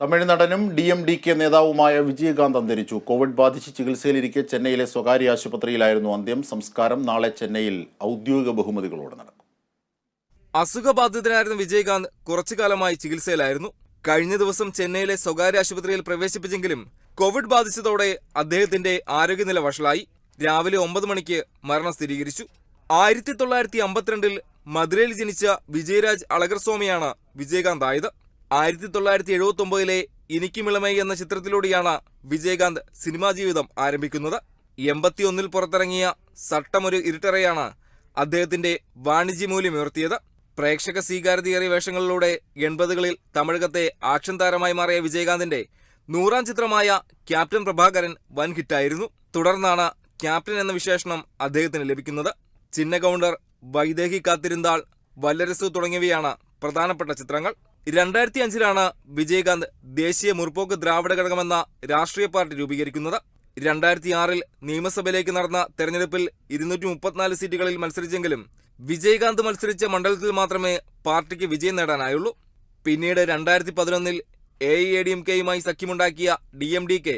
തമിഴ് നടനും DMDK നേതാവുമായ വിജയകാന്ത് അന്തരിച്ചു. കോവിഡ് ബാധിച്ച് ചികിത്സയിലിരിക്കെ ചെന്നൈയിലെ സ്വകാര്യ ആശുപത്രിയിലായിരുന്നു അന്ത്യം. സംസ്കാരം നാളെ ചെന്നൈയിൽ ഔദ്യോഗിക ബഹുമതികളോടെ നടക്കും. അസുഖബാധിതനായിരുന്ന വിജയകാന്ത് കുറച്ചു കാലമായി ചികിത്സയിലായിരുന്നു. കഴിഞ്ഞ ദിവസം ചെന്നൈയിലെ സ്വകാര്യ ആശുപത്രിയിൽ പ്രവേശിപ്പിച്ചെങ്കിലും കോവിഡ് ബാധിച്ചതോടെ അദ്ദേഹത്തിന്റെ ആരോഗ്യനില വഷളായി. രാവിലെ 9 മണിക്ക് മരണം സ്ഥിരീകരിച്ചു. 1952 മധുരയിൽ ജനിച്ച വിജയരാജ് അളഗർസ്വാമിയാണ് വിജയകാന്ത് ആയത്. 1979 എനിക്കുമിളമൈ എന്ന ചിത്രത്തിലൂടെയാണ് വിജയകാന്ത് സിനിമാ ജീവിതം ആരംഭിക്കുന്നത്. 81 പുറത്തിറങ്ങിയ സട്ടമൊരു ഇരുട്ടറയാണ് അദ്ദേഹത്തിന്റെ വാണിജ്യമൂല്യം ഉയർത്തിയത്. പ്രേക്ഷക സ്വീകാര്യതയേറിയ വേഷങ്ങളിലൂടെ 80കളിൽ തമിഴകത്തെ ആക്ഷൻ താരമായി മാറിയ വിജയകാന്തിന്റെ 100ാം ചിത്രമായ ക്യാപ്റ്റൻ പ്രഭാകരൻ വൻ ഹിറ്റായിരുന്നു. തുടർന്നാണ് ക്യാപ്റ്റൻ എന്ന വിശേഷണം അദ്ദേഹത്തിന് ലഭിക്കുന്നത്. ചിന്ന കൗണ്ടർ, വൈദേഹി കാത്തിരുന്നാൾ, വല്ലരസു തുടങ്ങിയവയാണ് പ്രധാനപ്പെട്ട ചിത്രങ്ങൾ. 2005 വിജയകാന്ത് ദേശീയ മുർപോക്ക് ദ്രാവിഡ ഘടകമെന്ന രാഷ്ട്രീയ പാർട്ടി രൂപീകരിക്കുന്നത്. 2006 നിയമസഭയിലേക്ക് നടന്ന തെരഞ്ഞെടുപ്പിൽ 234 സീറ്റുകളിൽ മത്സരിച്ചെങ്കിലും വിജയകാന്ത് മത്സരിച്ച മണ്ഡലത്തിൽ മാത്രമേ പാർട്ടിക്ക് വിജയം നേടാനായുള്ളൂ. പിന്നീട് 2011 AIADMKയുമായി സഖ്യമുണ്ടാക്കിയ DMDK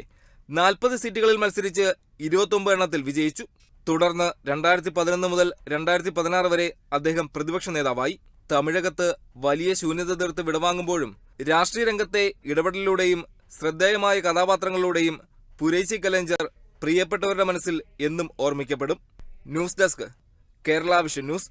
40 സീറ്റുകളിൽ മത്സരിച്ച് 29 എണ്ണത്തിൽ വിജയിച്ചു. തുടർന്ന് 2011 മുതൽ 2016 വരെ അദ്ദേഹം പ്രതിപക്ഷ നേതാവായി. തമിഴകത്ത് വലിയ ശൂന്യത തീർത്ത് വിടവാങ്ങുമ്പോഴും രാഷ്ട്രീയ രംഗത്തെ ഇടപെടലിലൂടെയും ശ്രദ്ധേയമായ കഥാപാത്രങ്ങളിലൂടെയും പുരൈച്ചി കലഞ്ചർ പ്രിയപ്പെട്ടവരുടെ മനസ്സിൽ എന്നും ഓർമ്മിക്കപ്പെടും. News desk, Kerala Vision news.